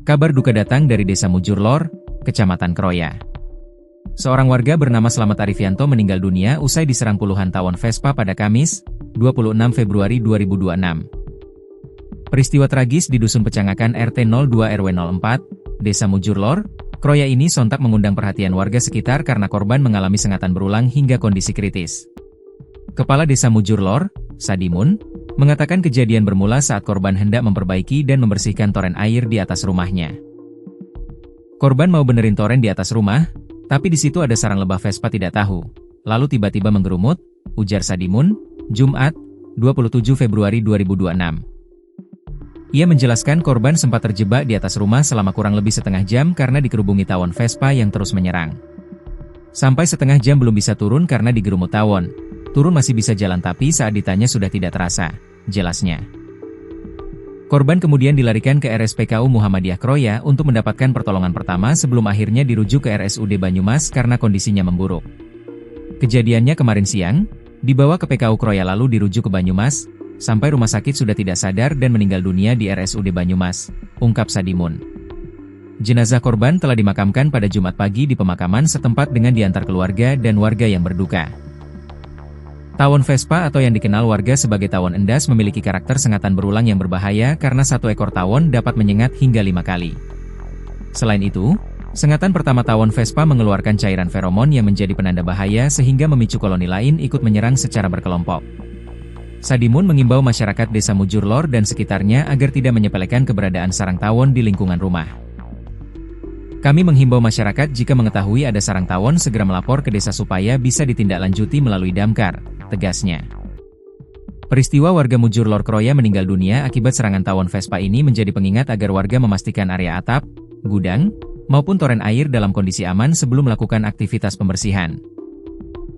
Kabar duka datang dari Desa Mujurlor, Kecamatan Kroya. Seorang warga bernama Slamet Arifianto meninggal dunia usai diserang puluhan tawon Vespa pada Kamis, 26 Februari 2026. Peristiwa tragis di Dusun Pecangakan RT 02 RW 04, Desa Mujurlor, Kroya ini sontak mengundang perhatian warga sekitar karena korban mengalami sengatan berulang hingga kondisi kritis. Kepala Desa Mujurlor, Sadimun, mengatakan kejadian bermula saat korban hendak memperbaiki dan membersihkan toren air di atas rumahnya. Korban mau benerin toren di atas rumah, tapi di situ ada sarang lebah Vespa tidak tahu. Lalu tiba-tiba menggerumut, ujar Sadimun, Jumat, 27 Februari 2026. Ia menjelaskan korban sempat terjebak di atas rumah selama kurang lebih setengah jam karena dikerubungi tawon Vespa yang terus menyerang. Sampai setengah jam belum bisa turun karena digerumut tawon. Turun masih bisa jalan tapi saat ditanya sudah tidak terasa, jelasnya. Korban kemudian dilarikan ke RSPKU Muhammadiyah Kroya untuk mendapatkan pertolongan pertama sebelum akhirnya dirujuk ke RSUD Banyumas karena kondisinya memburuk. Kejadiannya kemarin siang, dibawa ke PKU Kroya lalu dirujuk ke Banyumas, sampai rumah sakit sudah tidak sadar dan meninggal dunia di RSUD Banyumas, ungkap Sadimun. Jenazah korban telah dimakamkan pada Jumat pagi di pemakaman setempat dengan diantar keluarga dan warga yang berduka. Tawon Vespa atau yang dikenal warga sebagai tawon endas memiliki karakter sengatan berulang yang berbahaya karena satu ekor tawon dapat menyengat hingga 5 kali. Selain itu, sengatan pertama tawon Vespa mengeluarkan cairan feromon yang menjadi penanda bahaya sehingga memicu koloni lain ikut menyerang secara berkelompok. Sadimun mengimbau masyarakat Desa Mujurlor dan sekitarnya agar tidak menyepelekan keberadaan sarang tawon di lingkungan rumah. Kami menghimbau masyarakat jika mengetahui ada sarang tawon segera melapor ke desa supaya bisa ditindaklanjuti melalui damkar, tegasnya. Peristiwa warga Mujurlor Kroya meninggal dunia akibat serangan tawon Vespa ini menjadi pengingat agar warga memastikan area atap, gudang, maupun toren air dalam kondisi aman sebelum melakukan aktivitas pembersihan.